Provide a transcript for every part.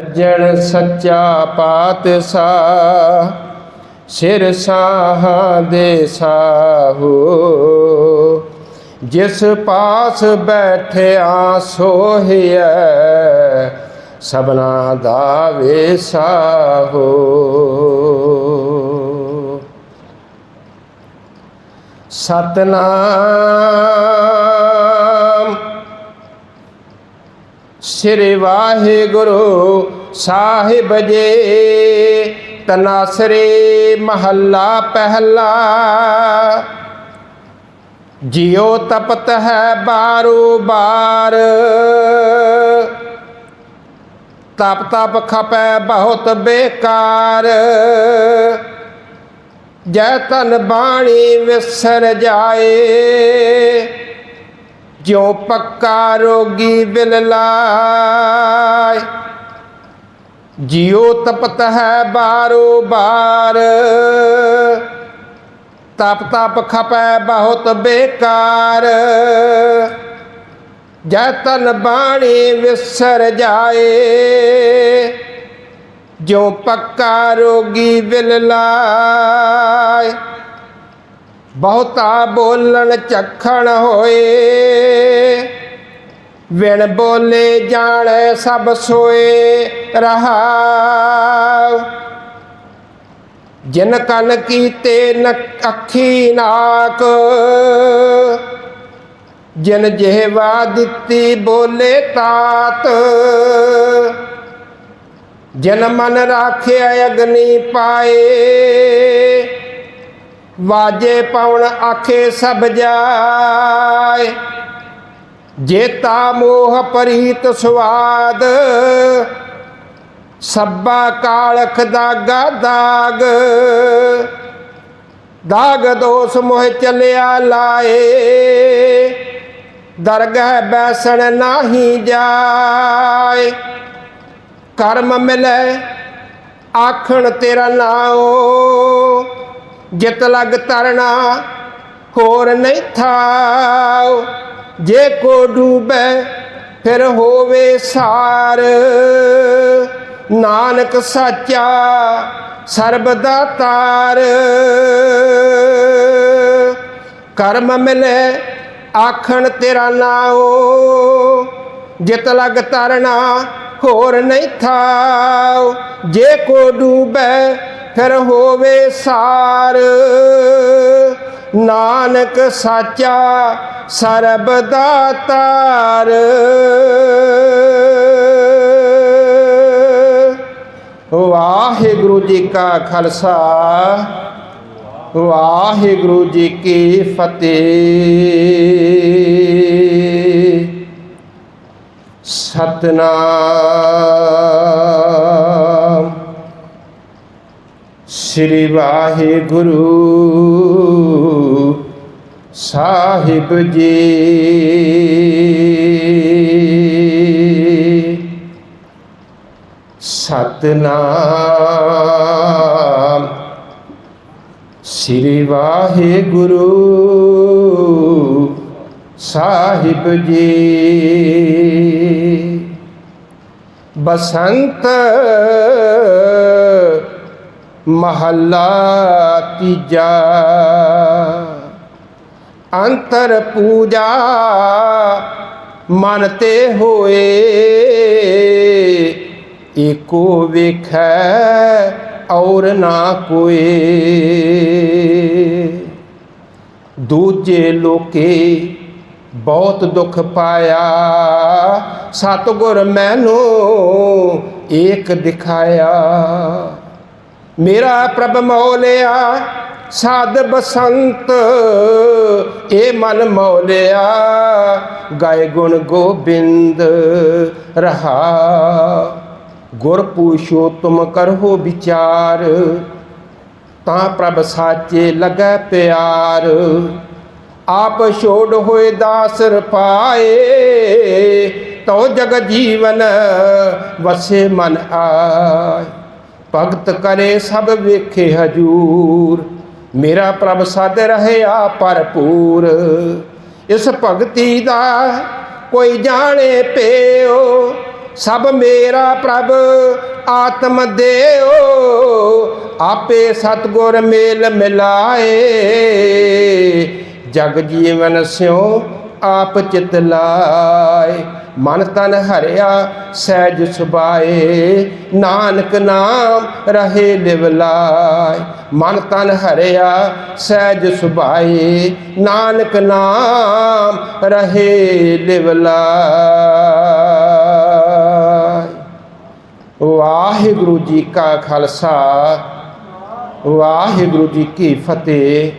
ਸੱਜਣ ਸੱਚਾ ਪਾਤਸ਼ਾਹ ਸਿਰ ਸਾਹਾਂ ਦੇ ਸਾਹੋ, ਜਿਸ ਪਾਸ ਬੈਠਿਆ ਸੋਹਿਐ ਸਭਨਾ ਦਾ ਵੇਸਾਹੋ। ਸਤਨਾਮ ਸ੍ਰੀ ਵਾਹਿਗੁਰੂ ਸਾਹਿਬ ਜੀ। ਤਨਾਸਰੇ ਮਹੱਲਾ ਪਹਿਲਾ। ਜਿਉ ਤਪਤ ਹੈ ਬਾਰੋ ਬਾਰ, ਤਪ ਤਪ ਖਪੈ ਬਹੁਤ ਬੇਕਾਰ। ਜੈ ਤਨ ਬਾਣੀ ਵਿਸਰ ਜਾਏ, ਜਿਉ ਪੱਕਾ ਰੋਗੀ ਬਿਲ ਲਾਇ। ਜਿਉ ਤਪਤ ਹੈ ਬਾਰੋ ਬਾਰ, ਤਪ ਤਪ ਖਪੈ ਬਹੁਤ ਬੇਕਾਰ। ਜੈ ਤਨ ਬਾਣੀ ਵਿਸਰ ਜਾਏ, ਜਿਉ ਪੱਕਾ ਰੋਗੀ ਬਿਲ ਲਾਇ। ਬਹੁਤਾ ਬੋਲਣ ਚਖਣ ਹੋਏ, ਵਿਣ ਬੋਲੇ ਜਾਣੈ ਸਭ ਸੋਏ ਰਹਾਉ। ਜਿਨ ਕੰਨ ਕੀਤੇ ਅੱਖੀ ਨਾਕ, ਜਿਨ ਜਿਹਵਾ ਦਿੱਤੀ ਬੋਲੇ ਤਾਤ। ਜਿਨ ਮਨ ਰਾਖਿਆ ਅਗਨੀ ਪਾਏ, ਵਾਜੇ ਪਵਨ ਆਖੇ ਸਭ ਜਾਏ। ਜੇਤਾ ਮੋਹ ਪ੍ਰੀਤ ਸਵਾਦ, ਸੱਬਾ ਕਾਲਖ ਦਾਗਾ ਦਾਗ। ਦਾਗ ਦੋਸ ਮੋਹ ਚਲਿਆ ਲਾਏ, ਦਰਗਹਿ ਬੈਸਣ ਨਾਹੀ ਜਾਏ। ਕਰਮ ਮਿਲੈ ਆਖਣ ਤੇਰਾ ਨਾਉ, ਜਿਤ ਲਗ ਤਰਨਾ ਹੋਰ ਨਹੀਂ ਥਾਉ। ਜੇ ਕੋ ਡੂਬੈ ਫਿਰ ਹੋਵੇ ਸਾਰ, ਨਾਨਕ ਸਾਚਾ ਸਰਬ ਦਾਤਾਰ। ਕਰਮ ਮਿਲੇ ਆਖਣ ਤੇਰਾ ਨਾਉ, ਜਿਤ ਲਗ ਤਰਨਾ ਹੋਰ ਨਹੀਂ ਥਾਉ। ਜੇ ਕੋ ਡੂਬੈ ਫਿਰ ਹੋਵੇ ਸਾਰ, ਨਾਨਕ ਸਾਚਾ ਸਰਬ ਦਾਤਾਰ। ਵਾਹਿਗੁਰੂ ਜੀ ਕਾ ਖਾਲਸਾ, ਵਾਹਿਗੁਰੂ ਜੀ ਕੀ ਫਤਿਹ। ਸਤਨਾਮ ਸ੍ਰੀ ਵਾਹਿਗੁਰੂ ਸਾਹਿਬ ਜੀ। ਸਤਨਾਮ ਸ੍ਰੀ ਵਾਹਿਗੁਰੂ ਸਾਹਿਬ ਜੀ। ਬਸੰਤ ਮਹੱਲਾ ਤੀਜਾ। ਅੰਤਰ ਪੂਜਾ ਮਨ ਤੇ ਹੋਏ, ਏਕੋ ਵੇਖੈ ਔਰ ਨਾ ਕੋਏ। ਦੂਜੇ ਲੋਕੇ ਬਹੁਤ ਦੁੱਖ ਪਾਇਆ, ਸਤਿਗੁਰ ਮੈਨੂੰ ਏਕ ਦਿਖਾਇਆ। ਮੇਰਾ ਪ੍ਰਭ ਮੌਲਿਆ ਸਾਧ ਬਸੰਤ, ਇਹ ਮਨ ਮੌਲਿਆ ਗਾਏ ਗੁਣ ਗੋਬਿੰਦ ਰਹਾ। ਗੁਰ ਪੁਰਸ਼ੋਤਮ ਕਰਹੁ ਵਿਚਾਰ, ਤਾਂ ਪ੍ਰਭ ਸਾਚੇ ਲਗੈ ਪਿਆਰ। ਆਪ ਛੋੜ ਹੋਏ ਦਾਸਰ ਪਾਏ, ਤੋ ਜਗ ਜੀਵਨ ਵਸੇ ਮਨ ਆਏ। ਭਗਤ ਕਰੇ ਸਭ ਵੇਖੇ ਹਜੂਰ, ਮੇਰਾ ਪ੍ਰਭ ਸਦ ਰਹਿਆ ਭਰਪੂਰ। ਇਸ ਭਗਤੀ ਦਾ ਕੋਈ ਜਾਣੇ ਪਿਓ, सब मेरा प्रभ आत्म देओ, आपे सतगुर मेल मिलाए, जग जीवन स्यों आप चित लाए। मन तन हरिया सहज सुभाए, नानक नाम रहे लिवलाए। मन तन हरिया सहज सुभाए, नानक नाम रहे लिवलाए। वाहिगुरु जी का खालसा, वाहिगुरु जी की फतेह।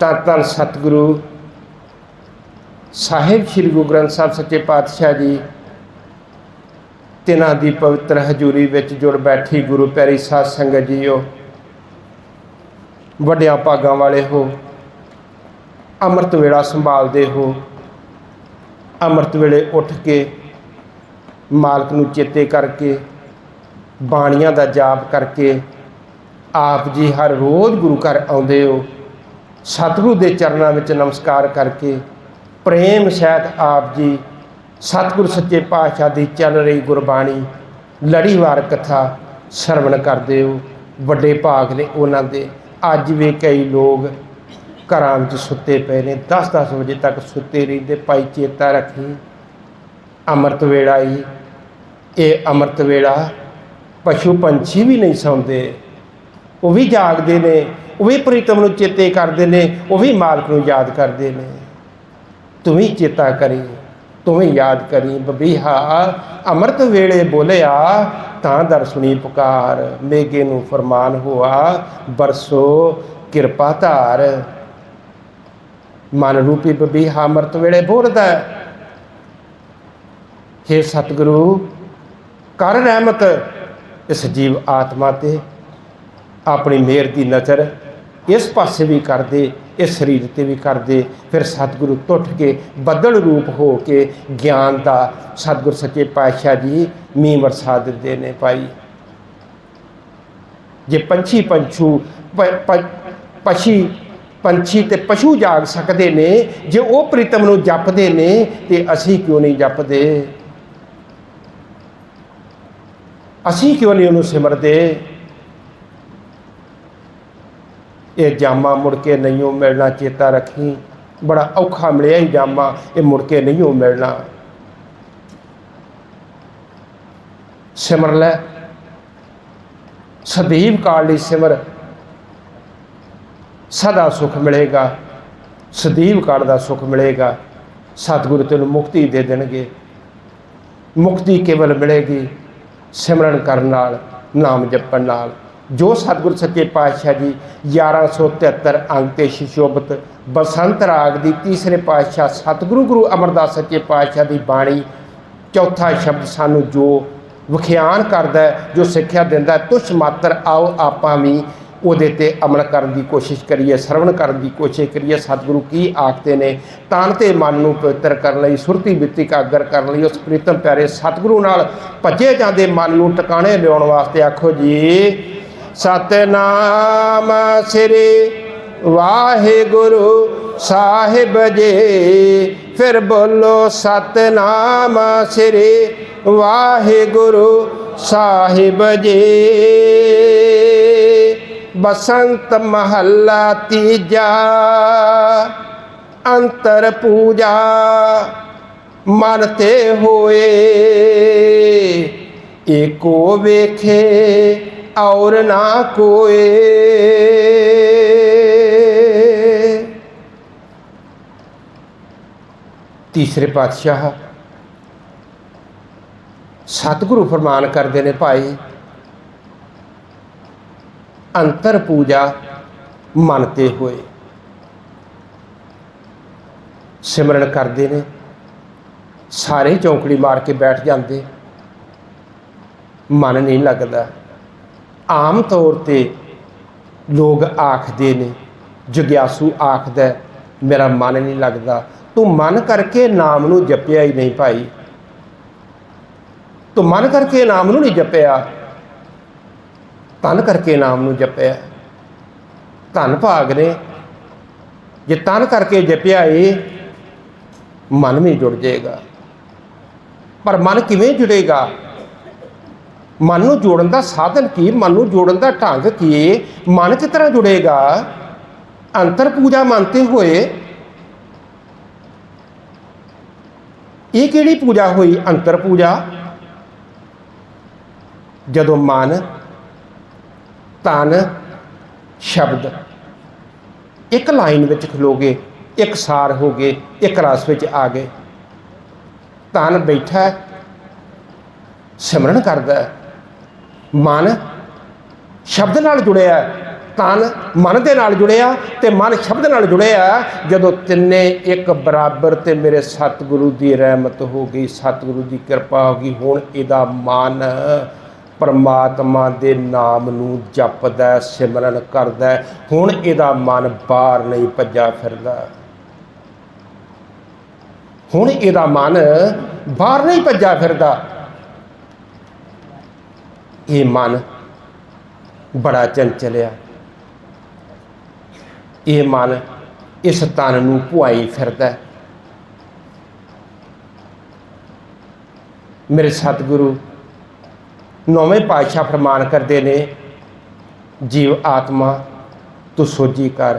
धन धन सतगुरु साहिब श्री गुरु ग्रंथ साहिब सच्चे पातशाह जी तिन्हां दी पवित्र हजूरी विच जुड़ बैठी गुरु प्यारी साध संगत जीओ, वड्डियां भागां वाले हो, अमृत वेला संभालते हो। अमृत वेले उठ के मालक नूं चेते करके बाणियां दा जाप करके आप जी हर रोज़ गुरु घर आउंदे हो। सतगुरु दे चरनां विच नमस्कार करके प्रेम सहित आप जी सतगुरु सच्चे पातशाह की चल रही गुरबाणी लड़ीवार कथा श्रवण करते हो। बड़े भाग ने उन्होंने। अज भी कई लोग घरां विच सुते पे ने, 10-10 बजे तक सुते रहिंदे। भाई चेता रखी अमृत वेला ही, ये अमृत वेला पशु पंछी भी नहीं सौंदे, वो भी जागते ने, वो भी प्रीतम नूं चेते करते हैं, वो भी मालक नूं याद करते हैं। तू भी चेता करी, तू भी याद करी। बबीहा अमृत वेले बोलिया तां दर सुनी पुकार, मेघे नूं फरमान हुआ बरसो किरपा धार। मन रूपी बबीहा अमृत वेले बोलदा है, हे सतगुरु कर रहमत इस जीव आत्मा ते, अपनी मेहर की नज़र इस पासे भी कर दे, इस शरीर ते भी कर दे। फिर सतगुरु टुट के बदल रूप हो के ज्ञान का सतगुरु सच्चे पातशाह जी मींह वरसा दिंदे ने। भाई जे पंछी पंछी ते पशु जाग सकते ने, जे वो प्रीतम नूं जपदे ने ते असीं क्यों नहीं जपदे, असीं क्यों नहीं उन्होंने सिमरदे। ये जामा मुड़ के नहीं मिलना, चेता रखी। बड़ा औखा मिलिया ही जामा, ये मुड़ के नहीं मिलना। सिमर लै, सदैव काल ली सिमर, सदा सुख मिलेगा, सदैव काल का सुख मिलेगा। सतगुरु तेनों मुक्ति दे देंगे। मुक्ति केवल मिलेगी सिमरन करन नाल, नाम जपण नाल। जो सतगुरु सच्चे पातशाह जी 1173 अंक ते सुशोभित बसंत राग की तीसरे पातशाह सतगुरु गुरु अमरदास सच्चे पातशाह की बाणी चौथा शब्द सानू जो विख्यान करता है, जो सिक्ख्या दिंदा है, तुछ मात्र आओ आपां भी ਉਹਦੇ ते अमल करने की कोशिश करिए, श्रवण करने की कोशिश करिए। सतगुरु की आखते ने तन ते मन नूं पवित्र करने लई, सुरती बिरती एकागर करने लई उस प्रीतम प्यारे सतगुरु नाल भजे जांदे मन नूं टिकाणे लियाउण वास्ते आखो जी सतनाम श्री वाहिगुरु साहिब जी। फिर बोलो सतनाम श्री वाहिगुरु साहिब जी। बसंत महला तीजा अंतर पूजा मनते होए, एको वेखे और ना कोए। तीसरे पातशाह सतगुरु फरमान करते हैं, भाई अंतर पूजा मनते हुए सिमरन करते हैं। सारे चौंकड़ी मार के बैठ जाते, मन नहीं लगता। आम तौर पर लोग आखते ने, जग्यासू आखदा मेरा मन नहीं लगता। तू मन करके नाम नूं जपिया ही नहीं भाई, तू मन करके नाम नूं नहीं जपिया, तन करके नाम नूं जपिया। धन भाग ने जे तन करके जपिया ये मन भी जुड़ जाएगा। पर मन किवें जुड़ेगा? मन नूं जोड़न दा साधन की, मन नूं जोड़न दा ढंग की, मन किस तरह जुड़ेगा? अंतर पूजा मानते हुए। ये किहड़ी पूजा हुई अंतर पूजा? जदों मन तन शब्द एक लाइन में खलो गए, एक सार हो गए, एक रस में आ गए। तन बैठा सिमरन करदा, मन शब्द नाल जुड़िया, तन मन दे नाल जुड़िया ते मन शब्द नाल जुड़िया। जदों तिन्ने एक बराबर ते मेरे सतगुरु की रहमत हो गई, सतगुरु की कृपा हो गई। हुण इहदा मन परमात्मा दे नाम नूं जपदा, सिमरन करदा। हुण इहदा मन बाहर नहीं भज्जा फिरदा, हुण इहदा मन बाहर नहीं भज्जा फिरदा। ये मन बड़ा चंचलिया, ये मन इस तन नूं भुआई फिरदा। मेरे सतगुरु नौवें पातशाह फरमान करते ने, जीव आत्मा तू सोझी कर,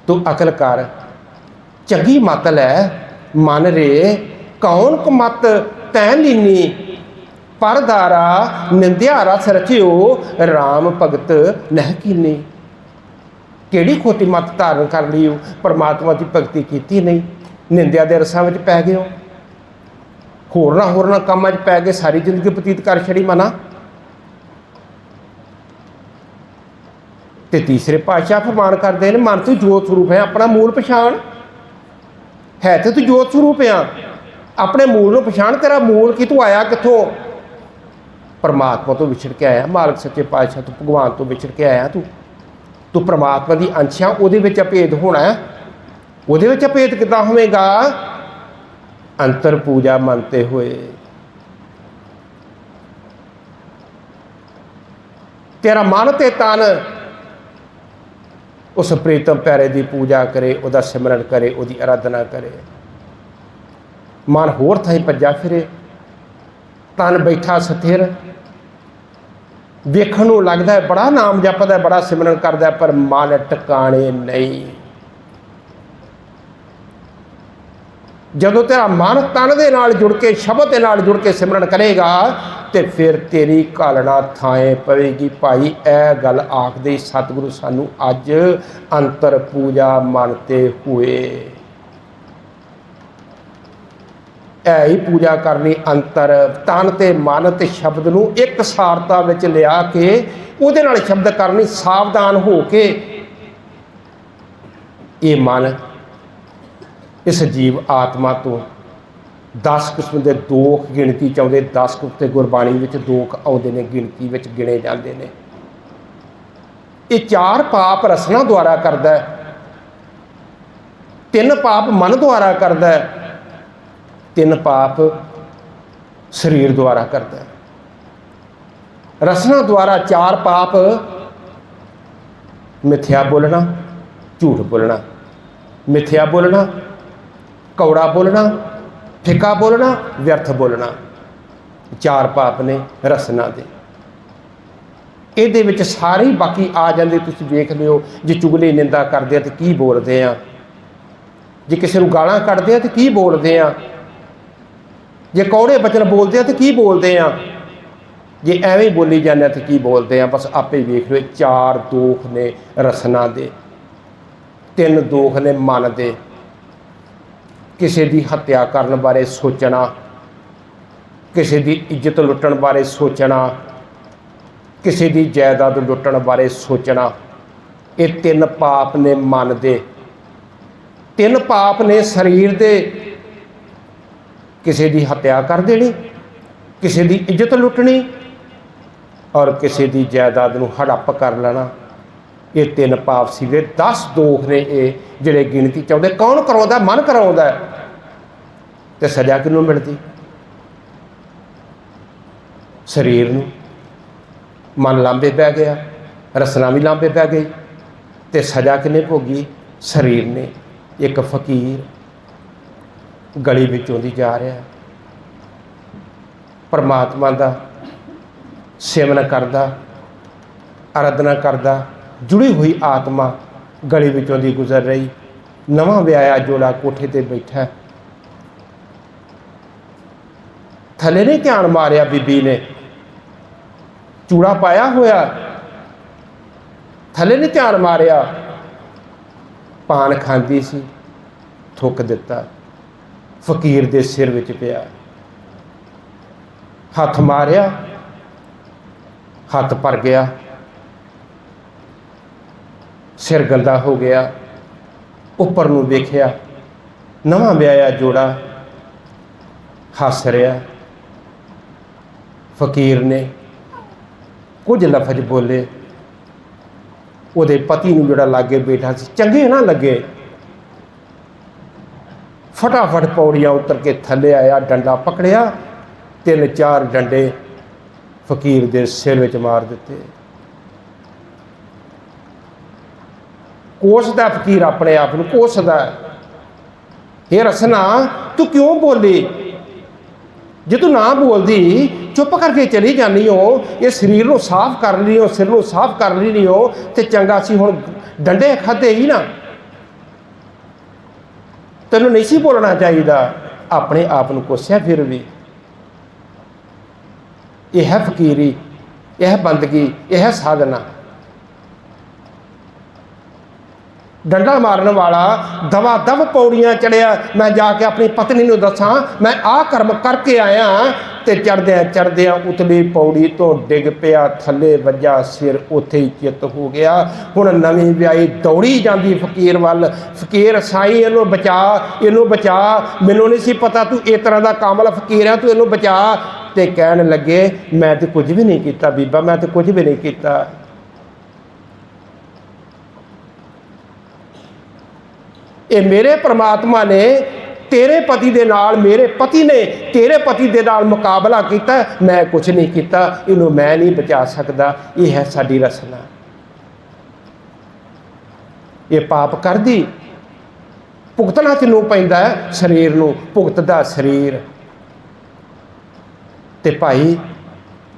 तू अकल कर, चंगी मत लै मन रे, कौन क मत तैं लीनी, परदारा निंदिया रस रचियो, राम भगत नह कीनी। केड़ी खोटी मत धारण कर ली, परमात्मा की भगती की नहीं, निंदिया के रसां में पै गए हो, होरना कामां च पै गए, सारी जिंदगी बतीत कर छड़ी मना। ते तीसरे पातशाह फरमान करते हैं, मन तू जोत स्वरूप है, अपना मूल पछाण है, तो तू जोत स्वरूप है, अपने मूल नूं पछाण, तेरा मूल कि तू आया कित्थों? परमात्मा तो विछड़ के आया, मालक सच्चे पातशाह तो भगवान तो विछड़ के आया। तू परमात्मा की अंश आ, उहदे विच अभेद होना है, उहदे विच अभेद किदां होवेगा? अंतर पूजा मानते हुए। तेरा मन ते तन उस प्रीतम प्यारे की पूजा करे, उसका सिमरन करे, उसकी आराधना करे। मन होर थाई भज्जा फिरे, तन बैठा स्थिर, वेखण नूं लगदा है बड़ा नाम जपदा, बड़ा सिमरन करदा, पर मन टिकाणे नहीं। जदों तेरा मन तन दे नाल जुड़ के, शब्द दे नाल जुड़ के सिमरन करेगा, तो फिर तेरी घालना थाए पवेगी। भाई यह गल आखदे सतगुरु सानू अज अंतर पूजा मानते हुए ही पूजा करनी। अंतर तन ते मन ते शब्द नूं एक सारता विच लिया के उहदे नाल शब्द करनी, सावधान हो के। ये मन इस जीव आत्मा तो 10 किस्म के दोख गिणती चाहते, 10 किस्म गुरबाणी में दोख आते हैं, गिणती में गिने जाते हैं। ये 4 पाप रसना द्वारा करता है, 3 पाप मन द्वारा करता है, 3 पाप शरीर द्वारा करता है। रसना द्वारा 4 पाप, मिथ्या बोलना, झूठ बोलना, मिथ्या बोलना, कौड़ा बोलना, फिका बोलना, व्यर्थ बोलना, 4 पाप ने रसना दे। ਇਹਦੇ ਵਿੱਚ ਸਾਰੇ ਬਾਕੀ ਆ ਜਾਂਦੇ। ਤੁਸੀਂ ਵੇਖ ਲਿਓ, ਜੇ ਚੁਗਲੀ ਨਿੰਦਾ ਕਰਦੇ ਆ ਤੇ ਕੀ ਬੋਲਦੇ ਆ, ਜੇ ਕਿਸੇ ਨੂੰ ਗਾਲਾਂ ਕੱਢਦੇ ਆ ਤੇ ਕੀ ਬੋਲਦੇ ਆ, ਜੇ ਕੌੜੇ ਬਚਨ ਬੋਲਦੇ ਆ ਤੇ ਕੀ ਬੋਲਦੇ ਆ, ਜੇ ਐਵੇਂ ਬੋਲੀ ਜਾਂਦੇ ਆ ਤੇ ਕੀ ਬੋਲਦੇ ਆ। ਬਸ ਆਪੇ ਵੇਖ ਲਿਓ। 4 ਦੋਖ ਨੇ ਰਸਨਾ ਦੇ, 3 ਦੋਖ ਨੇ ਮਨ ਦੇ। ਕਿਸੇ ਦੀ ਹੱਤਿਆ ਕਰਨ ਬਾਰੇ ਸੋਚਣਾ, ਕਿਸੇ ਦੀ ਇੱਜ਼ਤ ਲੁੱਟਣ ਬਾਰੇ ਸੋਚਣਾ, ਕਿਸੇ ਦੀ ਜਾਇਦਾਦ ਲੁੱਟਣ ਬਾਰੇ ਸੋਚਣਾ, ਇਹ 3 ਪਾਪ ਨੇ ਮਨ ਦੇ। 3 ਪਾਪ ਨੇ ਸਰੀਰ ਦੇ, ਕਿਸੇ ਦੀ ਹੱਤਿਆ ਕਰ ਦੇਣੀ, ਕਿਸੇ ਦੀ ਇੱਜ਼ਤ ਲੁੱਟਣੀ ਔਰ ਕਿਸੇ ਦੀ ਜਾਇਦਾਦ ਨੂੰ ਹੜੱਪ ਕਰ ਲੈਣਾ। ਇਹ 3 ਪਾਪ ਸੀਗੇ। 10 ਦੋਖ ਨੇ ਇਹ ਜਿਹੜੇ ਗਿਣਤੀ ਚਾਹੁੰਦੇ। ਕੌਣ ਕਰਾਉਂਦਾ? ਮਨ ਕਰਾਉਂਦਾ। ਤੇ ਸਜ਼ਾ ਕਿਹਨੂੰ ਮਿਲਦੀ? ਸਰੀਰ ਨੂੰ। ਮਨ ਲਾਂਬੇ ਪੈ ਗਿਆ, ਰਸਨਾ ਵੀ ਲਾਂਬੇ ਪੈ ਗਈ, ਤੇ ਸਜ਼ਾ ਕਿਹਨੇ ਭੋਗੀ? ਸਰੀਰ ਨੇ। ਇੱਕ ਫਕੀਰ ਗਲੀ ਵਿੱਚੋਂ ਦੀ ਜਾ ਰਿਹਾ, परमात्मा का सिमरन करदा, आराधना करदा, जुड़ी हुई आत्मा गली विचों दी गुजर रही। नवां विआया जोड़ा कोठे ते बैठा, थले नहीं ध्यान मारिया, बीबी ने चूड़ा पाया होया, थले नहीं ध्यान मारिया, पान खांदी सी, थुक दिता, फकीर दे सिर विच पिया। हथ मारिया, हथ भर गया, सिर गंदा हो गया। उपर नूं वेखिया, नवां विआया जोड़ा हस रहा। फकीर ने कुछ लफज बोले, उहदे पति नूं जिहड़ा लागे बैठा सी चंगे ना लगे। फटाफट पौड़ियां उतर के थले आया, डंडा पकड़िया, 3-4 डंडे फकीर दे सिर विच मार दिते। कोसदा फकीर अपने आप नूं, कोसदा, हे रसना तू क्यों बोली? जे तू ना बोलती चुप करके चली जानी हो, ये शरीर को साफ कर ली हो, सिर को साफ कर ली हो, तो चंगा सी हुण डंडे खाधे ही ना। तेनों नहीं सी बोलना चाहिए। अपने आप को कोसिया। फिर भी यह है फकीरी, यह है बंदगी, यह है साधना। डंडा मारन वाला दवा दव पौड़ियां चढ़िया, मैं जाके अपनी पत्नी नूं दसां मैं आ कर्म करके आया, तो चढ़द्या चढ़द्या उतली पौड़ी तो डिग पिया, थले वजा, सिर उत्थे ही चित हो गया। हुण नवीं विआही दौड़ी जाती फकीर वल, फकीर साईं इनू बचा, इनू बचा, मैनू नहीं सी पता तू इस तरह का कामल फकीर है, तू इनू बचा। तो कहन लगे मैं तो कुछ भी नहीं किया बीबा, मैं तो कुछ भी नहीं किया। ये मेरे परमात्मा ने तेरे पति दे नाल, मेरे पति ने तेरे पति दे नाल मुकाबला किया, मैं कुछ नहीं किया, इनू मैं नहीं बचा सकता। ये है साडी रसना। ये पाप कर दी, भुगतना किनू पैंदा है? शरीर नू भुगतदा शरीर। ते भाई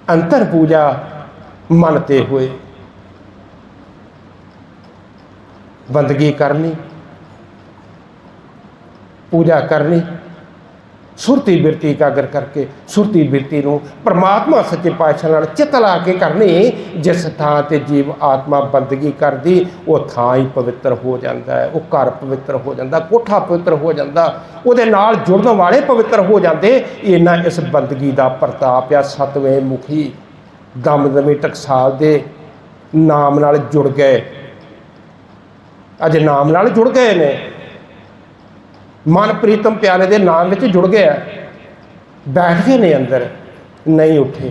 अंतर पूजा मनते हुए बंदगी करनी, पूजा करनी, सुरती बिरती एकागर करके, सुरती बिरती नूं परमात्मा सच्चे पातशाह नाल चित ला के करनी। जिस थां ते जीव आत्मा बंदगी करदी, वो थां ही पवित्र हो जाता है, वो घर पवित्र हो जाता, कोठा पवित्र हो जाता, उहदे नाल जुड़न वाले पवित्र हो जाते। इन्ना इस बंदगी का प्रताप आ। 7वें मुखी दमदमी टकसाल दे नाम नाल जुड़ गए, अज नाम नाल जुड़ गए ने, मन प्रीतम प्यारे दे नाम में जुड़ गया, बैठ गए ने अंदर, नहीं उठे,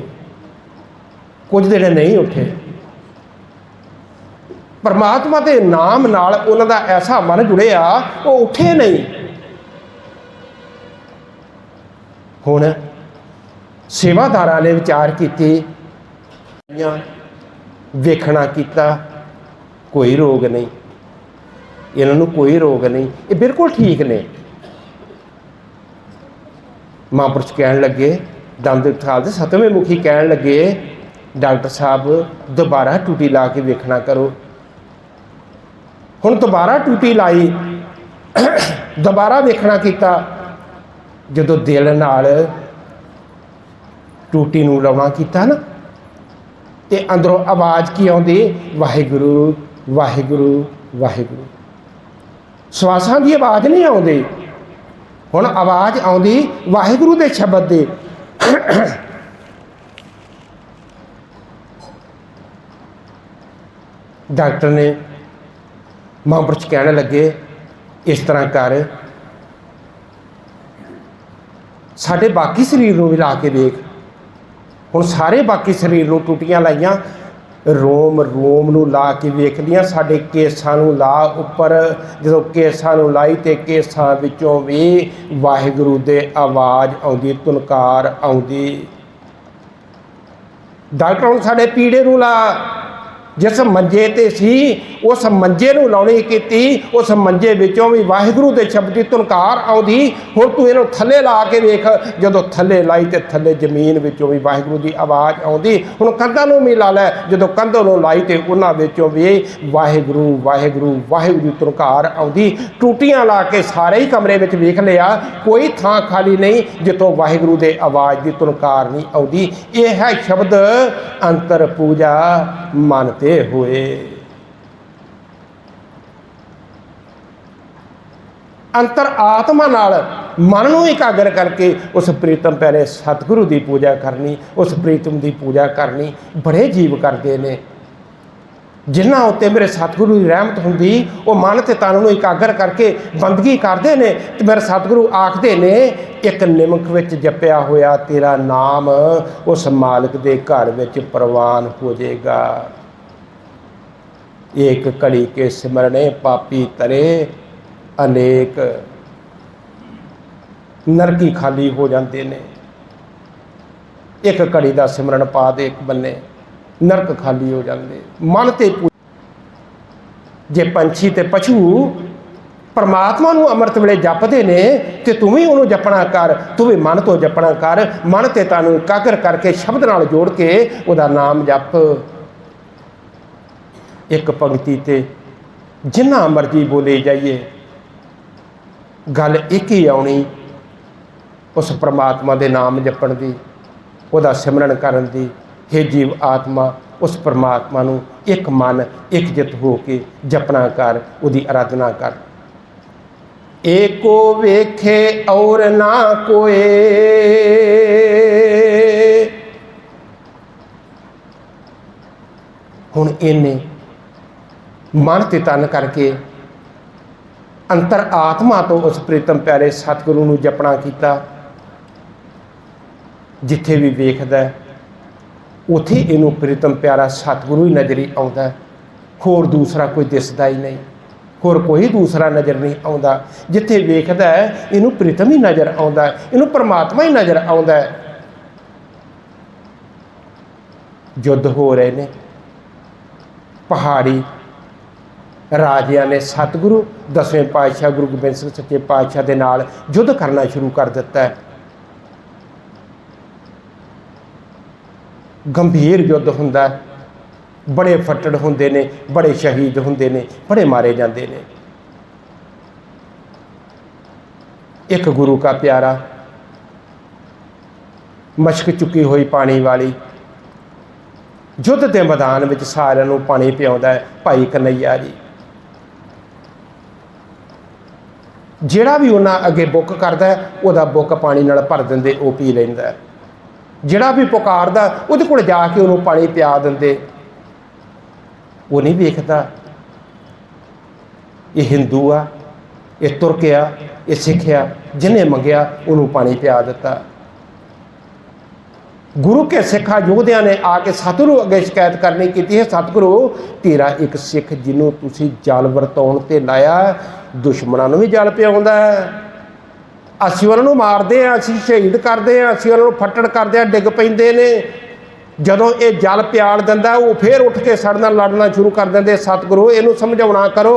कुछ दिन नहीं उठे। परमात्मा के नाम नाल उन्हां दा ऐसा मन जुड़िया, वो उठे नहीं। हुण सेवादारां ने विचार कीते, वेखना कीता, कोई रोग नहीं, इन्हों कोई रोग नहीं, ये बिल्कुल ठीक ने। महापुरुष कहन लगे, दमदमी टकसाल दे 7वें मुखी कहन लगे, डॉक्टर साहब दोबारा टूटी ला के वेखना करो। हुण दोबारा टूटी लाई, दोबारा वेखना किया। जदों दिल नाल टूटी नूं लाउणा कीता ना, ते अंदरों आवाज़ की आउंदी, वाहिगुरू वाहिगुरू वाहिगुरू। सवासां की आवाज़ नहीं आउंदी, हुण आवाज़ आउंदी वाहिगुरू दे शब्द दे। डॉक्टर ने, महापुरुष कहने लगे, इस तरह कर, साढ़े बाकी शरीर को भी ला के देख। हुण सारे बाकी शरीर को टूटियां लाइया, रोम रोम नूं ला के वेख लिया, साडे केसां नूं ला उपर, जदों केसां नूं लाई ते केसां विचों भी वाहिगुरू दे आवाज़ आउंदी, तुनकार आउंदी। डॉक्टर हुण साडे पीड़े नूं ला, जिस मंजे ते सी उस मंजे नूं लाउणी कीती, उस मंजे विचों भी वाहिगुरू दे शब्द की तुनकार आउंदी। हुण तूं इहनूं थल्ले ला के वेख, जदों थल्ले लाई ते थल्ले जमीन विचों भी वाहिगुरू की आवाज़ आउंदी। हुण कंधां नूं भी ला लै, जदों कंधां नूं लाई ते उन्हां विचों भी वाहिगुरू वाहिगुरू वाहिगुरू की तुनकार आउंदी। टूटियां ला के सारे ही कमरे विच वेख लिया, कोई थां खाली नहीं जितों वाहिगुरू दे आवाज़ की तुनकार नहीं आउंदी। यह है शब्द अंतर पूजा मनते हुए। अंतर आत्मा नाल मन नूं एकाग्र करके उस प्रीतम प्यारे सतगुरु की पूजा करनी, उस प्रीतम की पूजा करनी बड़े जीव करते हैं। जिन्हां उत्ते मेरे सतगुरु की रहमत हुंदी, वो मन ते तन नूं एकाग्र करके बंदगी करते हैं। तो मेरे सतगुरु आखते ने, एक निमक विच जपिया होया तेरा नाम उस मालिक दे घर विच प्रवान हो जाएगा। एक घड़ी के सिमरने पापी तरे अनेक, नरकी खाली हो जाते ने। एक घड़ी का सिमरन पा दे एक बन्ने, नरक खाली हो जाते। मन ते जे पंछी ते पशु परमात्मा नूं अमृत वेले जपदे ने, ते तू भी उन्होंने जपना कर, तू भी मन तो जपना कर। मन ते तन एकाग्र करके शब्द नाल जोड़ के उहदा नाम जप। एक पंक्ति ते जिन्ना मर्जी बोले जाइए, गल एक ही आउणी, उस परमात्मा दे नाम जपण दी, उहदा सिमरन करन दी। हे जीव आत्मा, उस परमात्मा नूं एक मन एक जित हो के जपना कर, उहदी आराधना कर। एको वेखे और ना कोए, हुण इन्हें मन ते तन करके अंतर आत्मा तो उस प्रीतम प्यारे सतगुरु नूं जपना कीता। जिथे भी वेखदा उत्थे इनू प्रीतम प्यारा सतगुरु ही नज़र ही आउंदा, होर दूसरा कोई दिसदा ही नहीं, होर कोई दूसरा नज़र नहीं आउंदा। जिथे वेखदा इनू प्रीतम ही नज़र आउंदा, इनू परमात्मा ही नज़र आउंदा। युद्ध हो रहे ने, पहाड़ी राजियां ने सतगुरु दसवें पातशाह गुरु गोबिंद सिंह सच्चे पातशाह दे नाल युद्ध करना शुरू कर दिता है। गंभीर युद्ध हुंदा, बड़े फट्टड़ हुंदे ने, बड़े शहीद हुंदे ने, बड़े मारे जाते ने। एक गुरु का प्यारा मशक चुकी हुई पानी वाली युद्ध के मैदान में सारिਆਂ ਨੂੰ पानी पियाउंदा है भाई कन्हैया जी। ਜਿਹੜਾ भी उन्हें अगे बुक करता है वह बुक पानी नाल भर देंदे, वो पी लैंदा। ਜਿਹੜਾ भी पुकारदा उहदे कोल जाके उन्होंने पानी पिया देंदे, वो नहीं वेखदा ये हिंदू आ, ये तुर्क आ, ये सिख आ, जिन्हें मंगया उन्होंने पानी पिया दिता। गुरु के सिखा योद्धिया ने आके सतगुरु अगे शिकायत करनी की है, सतगुरु तेरा एक सिख जिन्हों तुसी जल वरताउण ते लाया, दुश्मनों नूं भी जल पियाउंदा है। असीं उन्हां नूं मारदे आ, असीं शहीद करदे आ, असीं उन्हां नूं फट्टड़ करदे आ, डिग पैंदे ने। जदों ये जल प्याल दिंदा वो फिर उठ के साडे नाल लड़ना शुरू कर देंदे। सतगुरु इहनूं समझाउणा करो।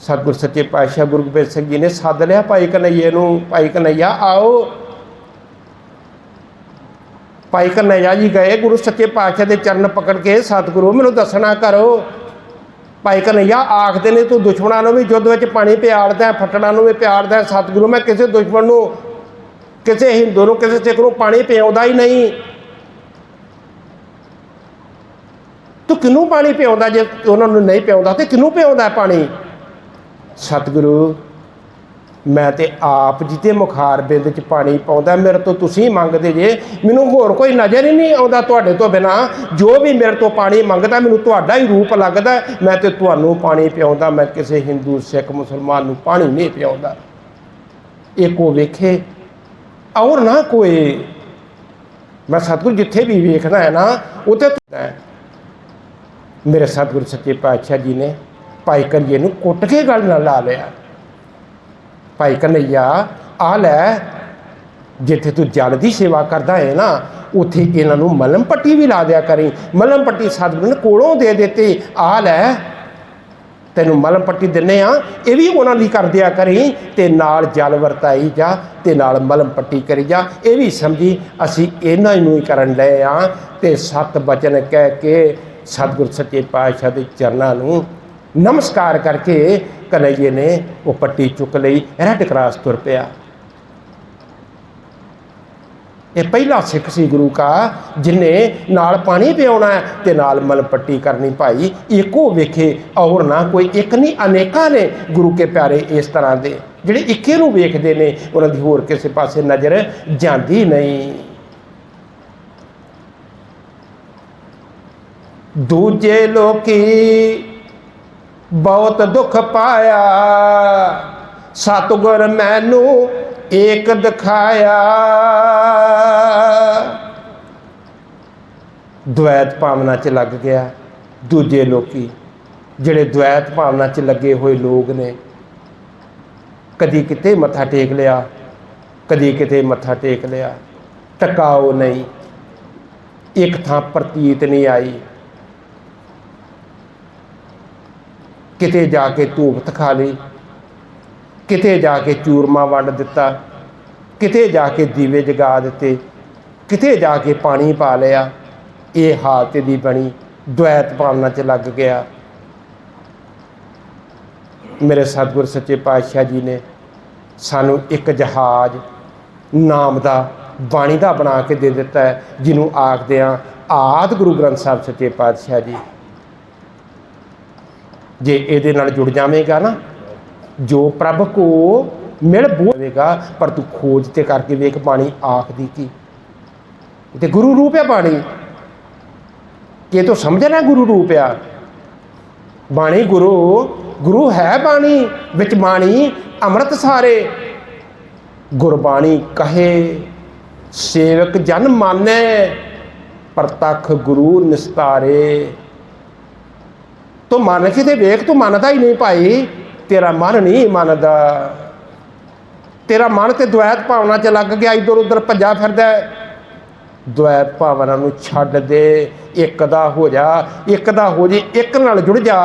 सतगुरु सच्चे पातशाह गुरु गोबिंद सिंह जी ने सद लिया भाई कन्हैया नूं, भाई कन्हैया आओ। भाई कन्हैया जी गए गुरु सच्चे पातशाह के चरण पकड़ के, सतगुरु मैनूं दसना करो। भाई कन्हैया आखते ने तू दुश्मनों नूं भी युद्ध विच पानी पियालदा, फट्टड़ां नूं भी पियालदा। सतगुरु मैं किसी दुश्मन नूं, किसी हिंदू नूं, किसी सिख नूं पानी पियाउंदा ही नहीं। तू किनूं पानी पियाउंदा? जे उन्होंने नहीं पियाउंदा तो किनूं पियाउंदा पानी? सतगुरु मैं तो आप जी के मुखार बिंद च पानी पाउंदा, मेरे तो तुसीं मंगदे जे, मैनूं होर कोई नज़र ही नहीं आउंदा तुहाडे तो बिना। जो भी मेरे तो पानी मंगदा मैनूं तुहाडा ही रूप लगदा, मैं तो तुहानूं पानी पियाउंदा, मैं किसी हिंदू सिख मुसलमान नूं पानी नहीं पियाउंदा। एको वेखे और ना कोई। मैं सतगुरु जिथे भी वेखदा है ना उत्थे मेरे सतगुरु सच्चे पातशाह जी ने भाई कन्हैया नूं कुट के गल नाल ला लिया। भाई कन्हैया आ लै, जिथे तू जल की सेवा करता है ना ਉੱਥੇ ਇਹਨਾਂ ਨੂੰ ਮਲਮ ਪੱਟੀ ਵੀ ਲਾ ਦਿਆ ਕਰੀ। ਮਲਮ ਪੱਟੀ ਸਤਿਗੁਰੂ ਨੇ ਕੋਲੋਂ ਦੇ ਦਿੱਤੀ, ਆ ਲੈ ਤੈਨੂੰ ਮਲਮ ਪੱਟੀ ਦਿੰਦੇ ਆ, ਇਹ ਵੀ ਉਹਨਾਂ ਲਈ ਕਰ ਦਿਆ ਕਰੀ, ਤੇ ਨਾਲ ਜਲ ਵਰਤਾਈ ਜਾ ਤੇ ਨਾਲ ਮਲਮ ਪੱਟੀ ਕਰੀ ਜਾ। ਇਹ ਵੀ ਸਮਝੀ ਅਸੀਂ ਇਹਨਾਂ ਨੂੰ ਹੀ ਕਰਨ ਲਏ ਆ। ਤੇ 7 ਬਚਨ ਕਹਿ ਕੇ ਸਤਿਗੁਰ ਸੱਚੇ ਪਾਤਸ਼ਾਹ ਦੇ ਚਰਨਾਂ ਨੂੰ ਨਮਸਕਾਰ ਕਰਕੇ ਕਨਈਏ ਨੇ ਉਹ ਪੱਟੀ ਚੁੱਕ ਲਈ, ਰੈੱਡ ਕਰਾਸ ਤੁਰ ਪਿਆ। ਇਹ ਪਹਿਲਾ ਸਿੱਖ ਸੀ ਗੁਰੂ का जिन्हें नाल पानी पियाना ते नाल मल पट्टी करनी। भाई एको वेखे और ना कोई, एक नहीं अनेका ने गुरु के प्यारे इस तरह के जिहड़े इक्के नूं वेखदे ने, उन्हां दी होर किसे पासे नज़र जांदी नहीं। दूजे लोकी बहुत दुख पाया, सतगुर मैनू एक दिखाया। द्वैत भावना च लग गया। दूजे लोकी जिहड़े द्वैत भावना च लगे हुए लोग ने, कदी किते मत्था टेक लिया, कदी किते मत्था टेक लिया, टकाओ नहीं, एक थां प्रतीत नहीं आई। किते जाके धूप दिखा ली, किते जाके चूरमा वंड दिता, किते जाके दीवे जगा दिते, किते जाके पानी पा लिया। ये हालत दी बनी, द्वैत भावना च लग गया। मेरे सतगुर सच्चे पातशाह जी ने सानू एक जहाज नाम दा बाणी दा बना के दे दिता है, जिन्हों आखदे आ आदि गुरु ग्रंथ साहब सच्चे पातशाह जी। जे इहदे नाल जुड़ जावेगा ना, जो प्रभ को मिल बोलेगा, पर तू खोज ते करके वेख बाणी आखदी की। ते गुरु रूप है बाणी, कि तो समझना गुरु रूप आ बाणी। गुरु गुरु है बाणी, विच बाणी अमृत सारे। गुरबाणी कहे सेवक जन माने, प्रतख गुरु निस्तारे। तो मन के ते वेख, तू मनदा ही नहीं भाई, तेरा मन नहीं मनदा। तेरा मन तो द्वैत भावना च लग गया, इधर उधर भज्जा फिरदा। द्वैत भावना नूं छड्ड दे, एक दा हो जा, एक दा हो जी, एक नाल जुड़ जा,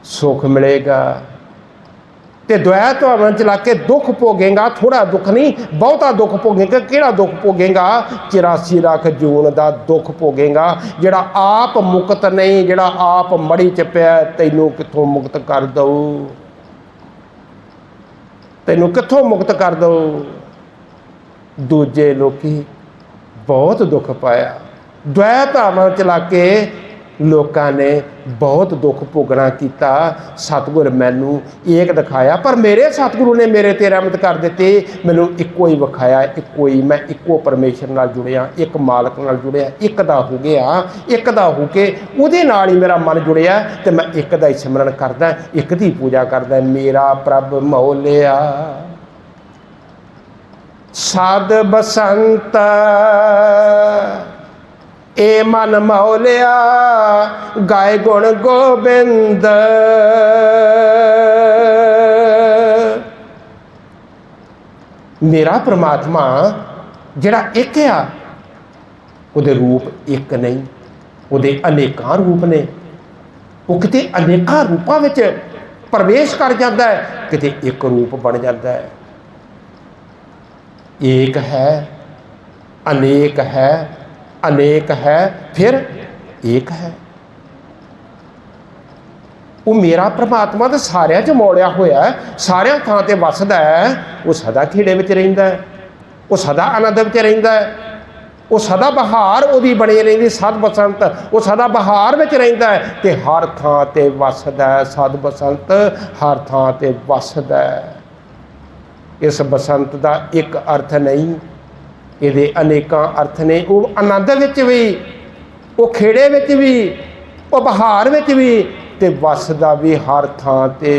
सुख मिलेगा। ते द्वैत भावना च लग के दुख भोगेगा, थोड़ा दुख नहीं बहुता दुख भोगेगा। किहड़ा दुख भोगेगा? 84 लाख जून का दुख भोगेगा, जिहड़ा आप मुक्त नहीं, जिहड़ा आप मड़ी च पिया, तैनूं कित्थों मुक्त कर दऊ, तैनूं कित्थों मुक्त कर दऊ। दूजे लोकी बहुत दुख पाया, द्वैत भावना च लग के लोगों ने बहुत दुख भोगना किया। सतगुर मैनू एक दिखाया, पर मेरे सतगुरु ने मेरे ते रहमत कर दिते, मैनू इक्को ही विखाया, इक्को ही मैं इक्को परमेश्वर नाल जुड़िया, एक मालक नाल जुड़िया, एक दा हो गया, एक दा हो के उहदे नाल ही मेरा मन जुड़िया, ते मैं एक दा ही सिमरन करदा, एक दी पूजा करदा। मेरा प्रभ मौलिया साध बसंत, ए मन मौलिया गाय गुण गोबिंद। मेरा परमात्मा जिहड़ा एक आ, उहदे रूप एक नहीं, उहदे अनेकां रूप ने। वो किते अनेकां रूपां विच प्रवेश कर जाता है, किते एक रूप बन जाता है। एक है, अनेक है, अनेक है, फिर एक है। वो मेरा परमात्मा तो सारिਆਂ च मौलिया होया है, सारियां थां ते वसदा है। वो सदा खेड़े विच रहिंदा है, वो सदा आनंद विच रहिंदा है, वो सदा बहार उहदी बनी रहिंदी, सद बसंत वो सदा बहार विच रहिंदा है, ते हर थां ते वसदा है। सद बसंत हर थां ते वसदा है। इस बसंत का एक अर्थ नहीं, ये अनेकां अर्थ ने। वो आनंद विच भी, वो खेड़े विच भी, वो बहार विच भी, ते वसदा भी हर थां ते।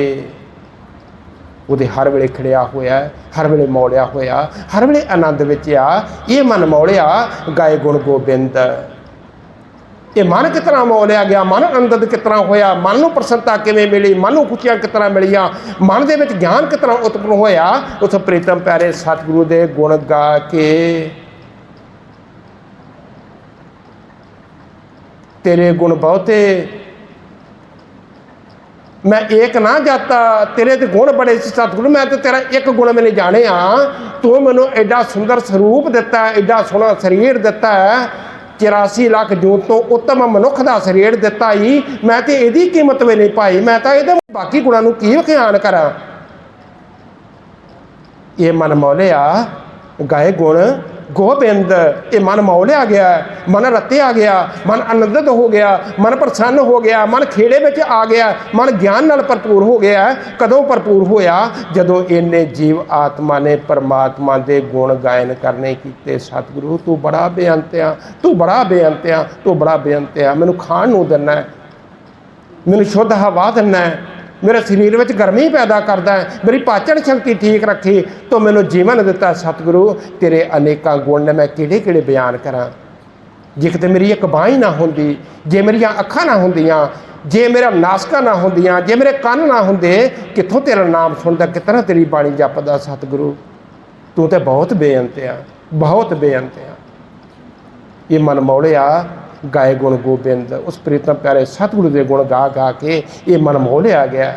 वो हर वेले खड़िया होया, हर वेले मौलिया होया, हर वेले आनंद विच आ। ये मन मौलिया गाए गुण गोबिंद। ये मन किस तरह मौलिया गया, मन आनंद किस तरह होया, मन नूं प्रसन्नता किवें मिली, मन नूं खुशियां किस तरह मिलियां, मन दे विच ज्ञान किस तरह उत्पन्न होया। उस प्रीतम प्यारे सतगुरु दे गुण गा के तेरे गुण बहुते, मैं एक ना जाता, तेरे तो गुण बड़े सी सतगुरु, मैं तो तेरा एक गुण मैंने जाने तू मैनू एडा सुंदर स्वरूप दिता, एडा सोहना शरीर दिता है, 84 लाख जून तो उत्तम मनुख का शरीर दिता ही, मैं तो यदी कीमत भी नहीं पाई, मैं तो ये बाकी गुणों की बखान करा। ये मन मौलिया गाए गुण गोबिंद, ये मन मौलिया गया, मन रत्या गया, मन आनंदित हो गया, मन प्रसन्न हो गया, मन खेड़े में आ गया, मन ज्ञान नाल भरपूर हो गया। कदों भरपूर होया जदों इन्ने जीव आत्मा ने परमात्मा के गुण गायन करने कीते। सतगुरु तू बड़ा बेअंत आ, तू बड़ा बेअंत आ, तू बड़ा बेअंत आ, मैनू खाण नूं दिना है, मैनू शुद्ध हवा दिना है, मेरे शरीर में गर्मी पैदा करता है, मेरी पाचन शक्ति ठीक रखी, तो मैनू जीवन दिता। सतगुरु तेरे अनेकों गुण ने मैं किहड़े किहड़े बयान करा। जे किते मेरी एक बांह ही ना होंदी, जे मेरिया अखां ना होंदियां, जे मेरा नासका ना होंदियां, जे मेरे कन्न ना होंदे, कित्थों तेरा नाम सुनदा, कितना तेरी बाणी जपदा। सतगुरु तू तो बहुत बेअंत आ, बहुत बेअंत आ। ये मन मौलिया गाए गुण गोबिंद, उस प्रीतम प्यारे सतगुरु के गुण गा गा के ये मन मोह लिया गया।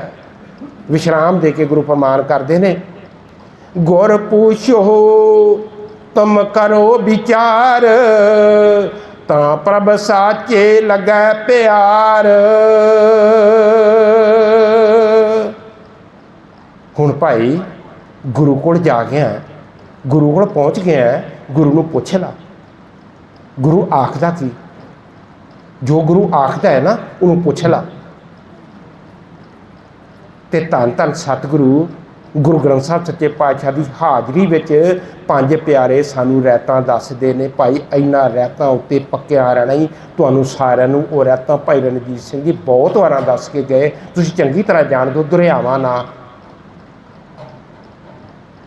विश्राम दे के गुरु प्रमाण करते हैं, गुर पूछो तुम करो विचार, ता प्रभ साचे लगे प्यार। हुण भाई गुरु कोल जा गया, गुरु कोल पहुँच गया, गुरु नूं पुछ ला, गुरु आखदा की, जो गुरु आखदा है ना उन्होंने पुछ ला। ते धन धन सतगुरु गुरु ग्रंथ साहब सच्चे पातशाह की हाजरी में 5 प्यारे सानू रैतां दसदे ने, भाई इन्हां रैतां उत्ते पक्किया रहना ही तुहानू सारिआं नू। वो रैतां भाई रणजीत सिंह जी बहुत वार दस के गए, तुसीं चंगी तरह जान दो, दुरियावां ना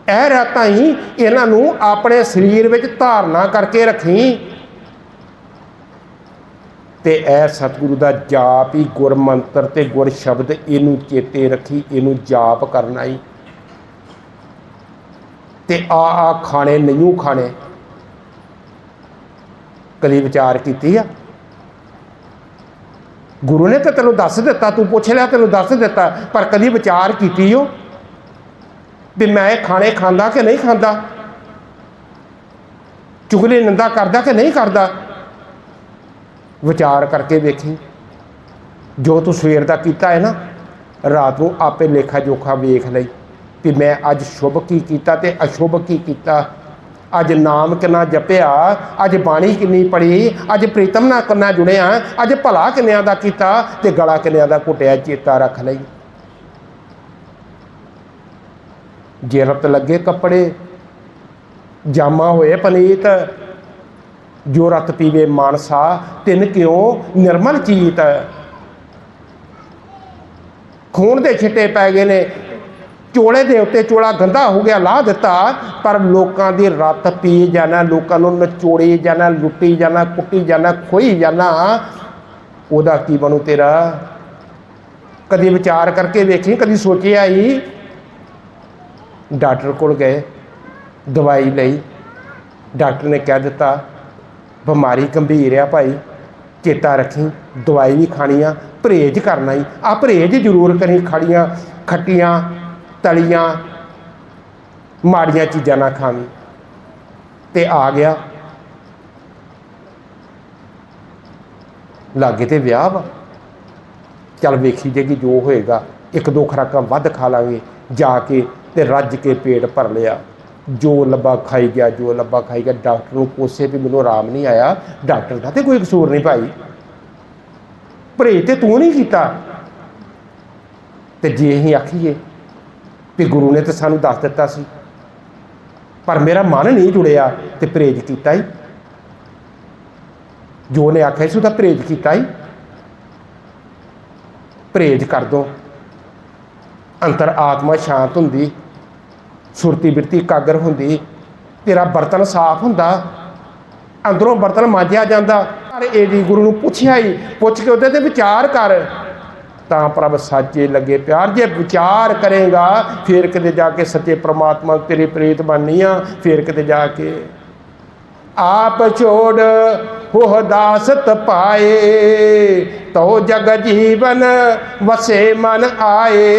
ਇਹ रैतां ही इन्हां नू अपने शरीर में धारना करके रखी। तो यह सतगुरु का जाप ही गुर मंत्र ते गुर शब्द इनू चेते रखी, इनू जाप करना ही। ते आ खाने नहीं खाने, कभी विचार की आ? गुरु ने तो तेनों दस दिता, तू पुछ लिया, तेनों दस दिता, पर कभी विचार की हो भी मैं खाने खांदा कि नहीं खांदा, चुगली निंदा करदा कि नहीं करदा? विचार करके देखी। जो तू सवेर का किया है ना, रात को आपे लेखा जोखा वेख लई कि मैं अज शुभ की कीता ते अशुभ की कीता, अज नाम किन्ना जपिया, अज बाणी किन्नी पढ़ी, अज प्रीतम नाल किन्ना जुड़िया, अज भला किन्नियां दा कीता ते गला किन्नियां दा घुटिया, चेता रख लई। जे रत लगे कपड़े जामा होए पनीत, जो रत पीवे मानसा तिन क्यों निर्मल चीत। खून के छिट्टे पै गए ने, चोले के उत्ते चोला गंदा हो गया, ला दिता, पर लोगों की रत पी जाना, लोगों नचोड़ी जाना, लुट्टी जाना, कुट्टी जाना, खोई जाना, उहदा की बनू तेरा? कभी विचार करके देखी, कभी सोचे आई? डॉक्टर को गए, दवाई लई, डॉक्टर ने कह दिता बीमारी गंभीर है भाई, चेता रखी दवाई भी खानी आ, परहेज करना ही आ, परहेज जरूर करी, खड़ियाँ खट्टियाँ तलियाँ माड़ियाँ चीज़ां ना खावी। ते आ गया लागे तो विआह वा, चल वेखी जाएगी जो होएगा, 1-2 खुराकां वध खा लांगे, जाके ते रज के पेट भर लिया, जो लब्बा खाई गया, जो लब्बा खाई गया। डॉक्टर को कोसे भी मैनूं आराम नहीं आया, डॉक्टर का तो कोई कसूर नहीं भाई, परहेज तो तू नहीं किया। तो जे असीं आखीए भी गुरु ने तो सानूं दस दिता सी, पर मेरा मन नहीं जुड़िया, तो परहेज किया ही, जो ने आख्या सी उसदा परहेज किया ही। परहेज कर दो, अंतर आत्मा शांत हुंदी, सुरती बिरती कागर हुंदी, तेरा बर्तन साफ हुंदा, अंदरों बर्तन मांजिया जांदा। पर ये गुरु नूं पुछया ही, पुछ के उहदे ते विचार कर, तां प्रभ साचे लगे प्यार। जे विचार करेगा फिर किते जाके सच्चे परमात्मा तेरी प्रीत बननी आ, फिर किते जाके आप छोड़ हो दासत पाए, तो जग जीवन वसे मन आए।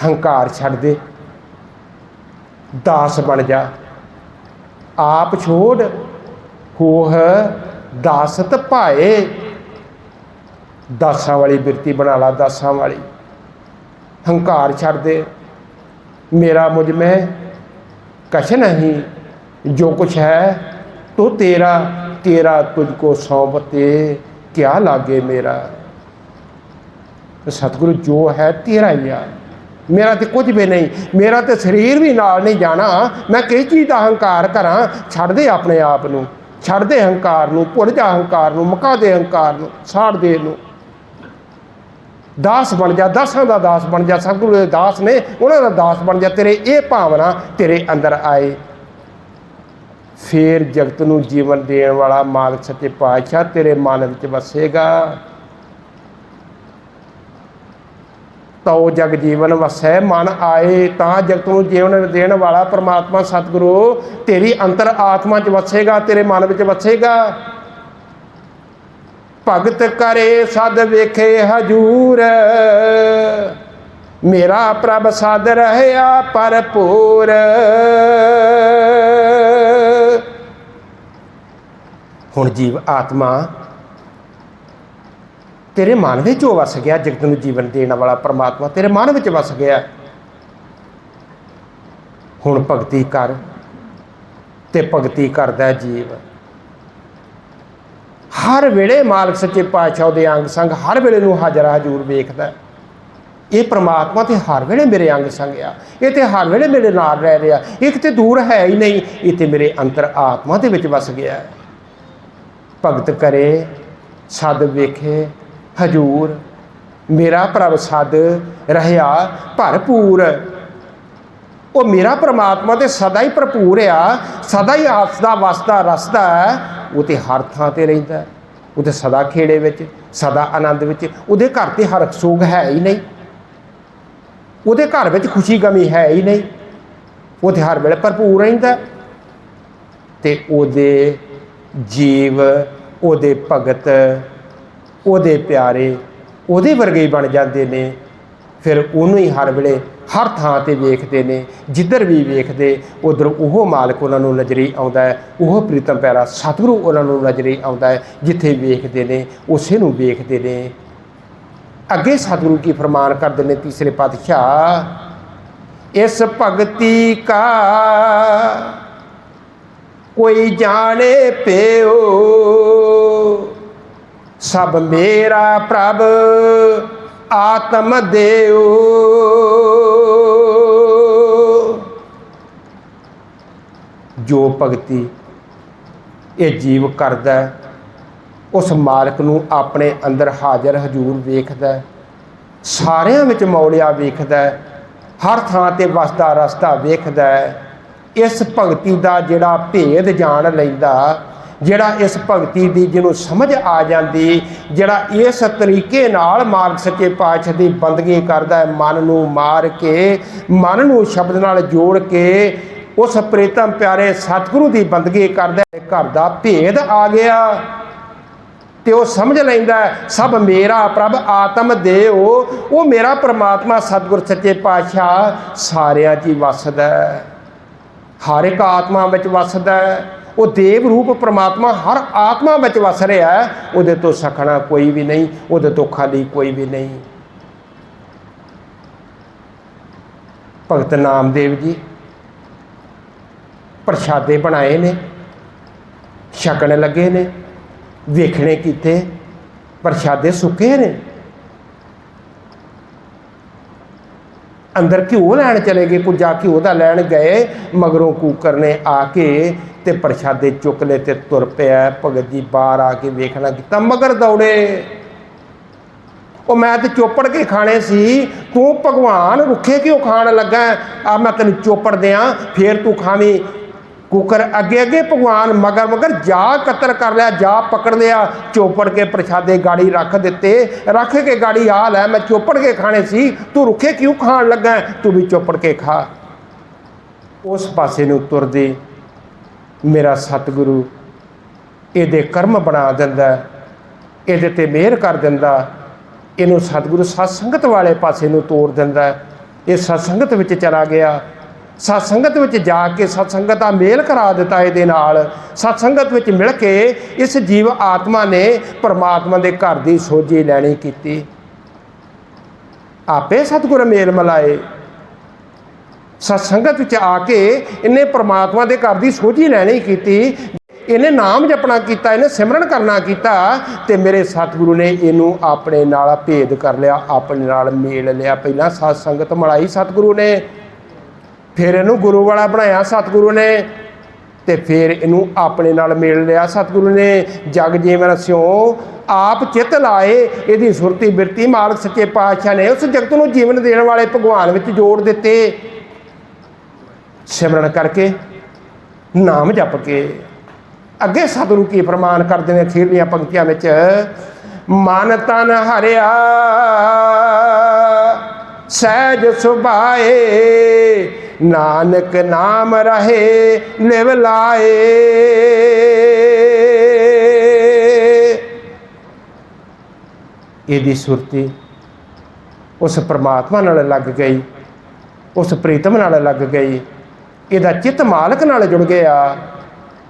हंकार छड़ दे, दास बन जा। आप छोड़ होह दासत पाए, दासां वाली बिरती बना ला, दासां वाली। हंकार छड़ दे, मेरा मुझ में कछ नहीं, जो कुछ है तो तेरा, तेरा तुझको सौंपते क्या लागे मेरा। सतगुरु जो है तेरा ही आ, मेरा तो कुछ भी नहीं, मेरा तो शरीर भी नाल नहीं जाना। मैं किस चीज़ का हंकार करा। छड़ दे अपने आप नूं, छड़ दे हंकार नूं, भुल जा हंकार नूं, मुका दे हंकार नूं, साड़ दे नूं। दास बन जा, दासां दा दास बन जा। सतगुरु दे दास ने, उन्हां दा दास बन जा। तेरे ये भावना तेरे अंदर आए, फिर जगत नूं जीवन देण वाला मालिक सच्चे पातशाह तेरे मन विच वसेगा। तो जग जीवन वसै मन आए, तां जगत नूं जीवन देण वाला परमात्मा सतगुरु तेरी अंतर आत्मा च वसेगा, तेरे मन विच वसेगा। भगत करे सद वेखे हजूर, मेरा प्रभ सद रहया भरपूर। हुण जीव आत्मा तेरे मन में जो वस गया, जगत नूं जीवन देने वाला परमात्मा तेरे मन में वस गया। हुण भगती कर, ते भगती करदा जीव। हर वेले मालिक सच्चे पातशाह दे अंग संग हर वेले नूं हाजर हजूर वेखदा। ये परमात्मा तो हर वेले मेरे अंग संग आ, ये तो हर वेले मेरे नाल रह रहा, ये किते दूर है ही नहीं, ये तो मेरे अंतर आत्मा दे विच वस गया है। भगत करे सद वेखे हजूर, मेरा प्रभ सद रहया भरपूर। वो मेरा परमात्मा तो सदा ही भरपूर आ, सदा ही हसदा वसदा रसदा है। वो तो हर थां ते रहिंदा, वो तो सदा खेड़े विच, सदा आनंद विच। उहदे घर ते हर सोग है ही नहीं, उहदे घर विच खुशी गमी है ही नहीं, वो तो हर वेले भरपूर रहिंदा। ते उहदे जीव, उहदे भगत, उहदे प्यारे उहदे वर्गे ही बन जाते ने। फिर उन्होंने ही हर वेले हर थां ते वेखते ने, जिधर भी वेखते उधर वो मालिक उन्होंने नज़री आउंदा है, वो प्रीतम प्यारा सतगुरु उन्होंने नज़री आउंदा है। जिथे वेखते ने उसे नूं वेखते ने। अगे सतगुरु की फरमान करते हैं तीसरे पातशाह, इस भगती का कोई जाने प्यो, सब मेरा प्रभ आत्म देव। जो भगती ये जीव करदा है, उस मालिक नूं अपने अंदर हाजिर हजूर वेखदा है, सारियां विच मौलिया वेखदा है, हर थां ते वसदा रसदा वेखदा है। इस भगती दा जिहड़ा भेद जान लैंदा, जिहड़ा इस भगती दी जिन्हों समझ आ जाती, जिहड़ा इस तरीके नाल मालिक सच्चे पातशाह दी बंदगी करदा है, मन नूं मार के, मन नूं शब्द नाल जोड़ के उस प्रीतम प्यारे सतगुरु की बंदगी करदा है, घर दा भेद आ गया। तो वह समझ लैंदा सब मेरा प्रभ आत्म देव। वो मेरा परमात्मा सतगुर सच्चे पातशाह सारियां च वसदा है, हर एक आत्मा विच वसदा है। वो देव रूप परमात्मा हर आत्मा विच वस रहा है, उहदे तो सखना कोई भी नहीं, उहदे तो खाली कोई भी नहीं। भगत नामदेव जी प्रशादे बनाए ने, छकण लगे ने, वेखने कीते, प्रशादे सुके ने। अंदर घ्यो लैन चले गए, कुछ जा घ्यो का लैन गए, मगरों कूकर ने आके ते प्रशादे चुक ले ते तुर पिया। भगत जी बाहर आके वेखना किया, मगर दौड़े। मैं तो चोपड़ के खाने सी, तू भगवान रुखे क्यों खान लगा? आ मैं तेन चोपड़ दियाँ, फिर तू खावी। कुकर अगे अगे भगवान मगर मगर जा कतर कर लिया, जा पकड़ लिया, चोपड़ के प्रशादे गाड़ी रख दिते, रख के गाड़ी आ लै, मैं चोपड़ के खाने सी, तू रुखे क्यों खान लगा? तू भी चोपड़ के खा। उस पासे नूं तुरदे मेरा सतगुरु इहदे कर्म बना दिंदा, इहदे ते मेहर कर दिंदा, इहनूं सतगुरु सत्संगत वाले पासे नूं तोड़ दिंदा। ये सत्संगत विच चला गया, सत्संगत विच जाके सत्संगत दा मेल करा दिता इहदे नाल। सत्संगत विच मिल के इस जीव आत्मा ने परमात्मा दे घर दी सोझी लैनी कीती। आपे सतगुर मेल मिलाए, सत्संगत विच आके इन्हें परमात्मा दे घर दी सोझी लैनी कीती। इन्हें नाम जपना किया, इन्हें सिमरन करना किया, तो मेरे सतगुरु ने इनू अपने नाल भेद कर लिया, अपने नाल मेल लिया। पहला सत्संगत मिलाई सतगुरु ने, फिर इनू गुरु वाला बनाया सतगुरु ने, तो फिर इनू अपने नाल मेल लिया सतगुरु ने। जग जीवन स्यों आप चित लाए, यदि सुरती बिरती मालक सच्चे पातशाह ने उस जगत नूं जीवन देने वाले भगवान विच जोड़ दिते। सिमरन करके, नाम जप के। अगे सतगुरु की फरमान करते हैं अखीरलियां पंक्तियां विच, मन तन हरिया सहज सुभाए, नानक नाम रहे लिव लाए। इहदी सुरती उस परमात्मा नाल लग गई, उस प्रीतम नाल लग गई, इहदा चित्त मालक नाल जुड़ गया,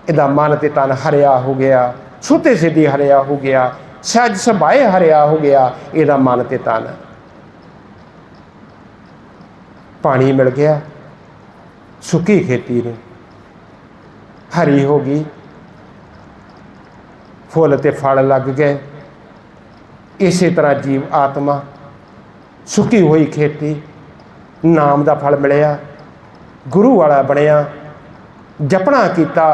इहदा मन ते तन हरिया हो गया, सुते सिद्धि हरिया हो गया, सहज सुभाए हरिया हो गया इहदा मन ते तन। पानी मिल गया, सुकी खेती नूं हरी हो गई, फुल ते फल लग गए। इस तरह जीव आत्मा सुकी हुई खेती, नाम का फल मिलिया, गुरु वाला बनिया, जपना किया,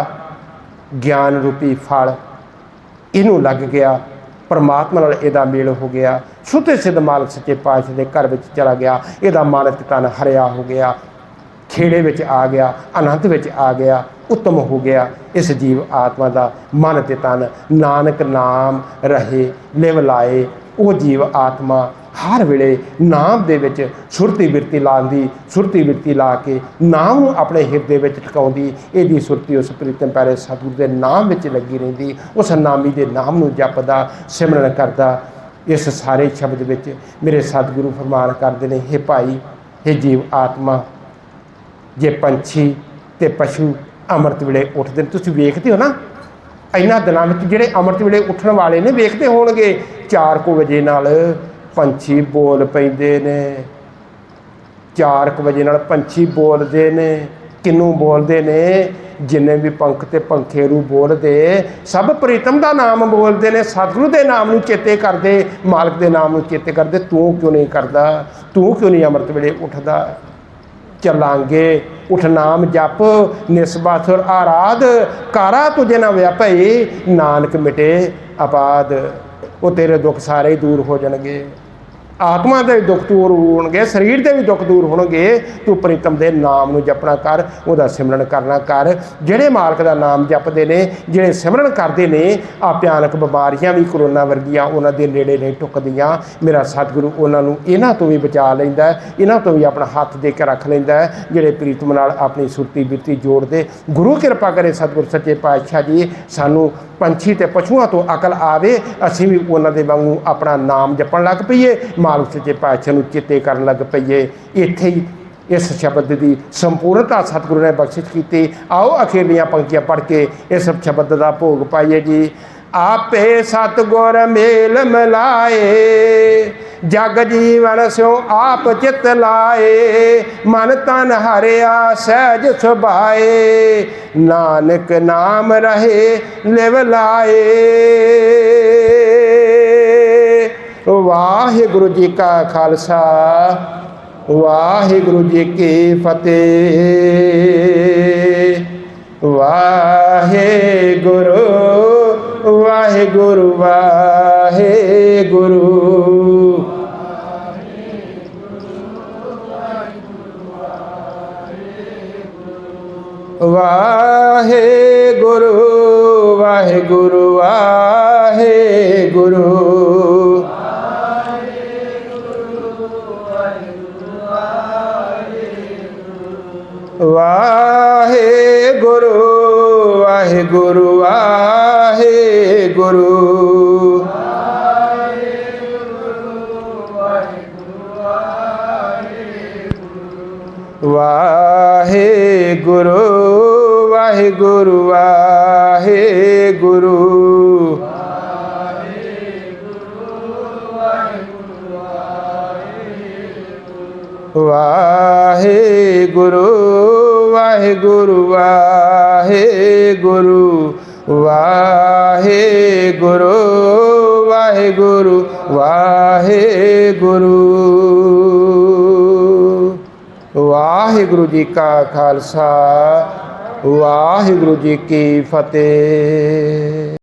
ज्ञान रूपी फल इनू लग गया, परमात्मा नाल इहदा मेल हो गया, सुते सिद्ध मालक सच्चे पातशाह के घर में चला गया, इहदा मन ते तन हरिया हो गया, खेड़े विच आ गया, आनंद विच आ गया, उत्तम हो गया इस जीव आत्मा का मन ते तन। नानक नाम रहे लिव लाए। वो जीव आत्मा हर वेले नाम दे विच सुरती बिरती लांदी, सुरती बिरती ला के नाम नूं अपने हिरदे विच टकाउंदी। इहदी सुरती उस प्रीतम प्यारे सतगुरु दे नाम विच लगी रहिंदी, उस नामी दे नाम नूं जपदा, सिमरन करदा। इस सारे शब्द विच मेरे सतगुरु फरमान करदे ने, हे भाई, हे जीव आत्मा, जे पंछी ते पशु अमृत वेले उठदे ने, तुसीं वेखदे हो ना इन्हां दिनां विच जिहड़े अमृत वेले उठण वाले ने, वेखदे होणगे 4 वजे नाल पंछी बोल पैंदे ने, 4 वजे नाल पंछी बोलदे ने। किनू बोलदे ने? जिन्ने भी पंख ते पंखेरू बोलदे सब प्रीतम दा नाम बोलदे ने, सतगुरु दे नाम नूं चेते करदे, मालक दे नाम नूं चेते करदे। तू क्यों नहीं करदा? तू क्यों नहीं अमृत वेले उठदा? चलांगे उठ नाम जप, निस्बा सुर आराध, कारा तुझे ना व्यापई, नानक मिटे अपाद। वो तेरे दुख सारे ही दूर हो जाएंगे, आत्मा के दुख दूर होणगे, शरीर के भी दुख दूर होणगे। तू प्रीतम दे नाम नूं जपना कर, उहदा सिमरन करना कर। जिहड़े मालक दा नाम जपदे ने, जिहड़े सिमरन करदे ने, आ भयानक बीमारियां भी करोना वर्गियां उन्हां दे नेड़े नहीं टुकदियां। मेरा सतगुरु उन्हां नूं इन्हां तो भी बचा लैंदा, इन्हां तो भी अपना हत्थ दे के रख लैंदा, जिहड़े प्रीतम नाल अपनी सुरती बिरती जोड़दे। गुरु किरपा करे सतगुरु सच्चे पातशाह जी, सानू पंछी ते पशुआं तो अकल आवे, असीं भी उन्हां दे वांगू अपना नाम जपण लग पईए, मालक सच्चे पातशाह नूं चेते करन लग पईए। इत्थे ही इस शब्द की संपूर्णता सतगुरु ने बख्शिश की। आओ अखीरलियां पंक्तियां पढ़ के इस शब्द का भोग पाइए जी। आपे सतगुर मेल मिलाए, जग जीवन स्यों आप चित लाए, मन तन हरिया सहज सुभाए, नानक नाम रहे लिव लाए। वाहिगुरु जी का खालसा, वाहिगुरु जी की फतेह। वाहिगुरु वाहिगुरु वाहिगुरु। वाहिगुरु वाहिगुरु वाहिगुरु। वाहेगुरु वाहेगुरु वाहेगुरु वाहेगुरु वाहेगुरु वाहेगुरु वाहेगुरु वाहेगुरु वाहेगुरु वाहेगुरु वाहेगुरु वाहेगुरु वाहेगुरु जी का खालसा वाहेगुरु जी की फतेह।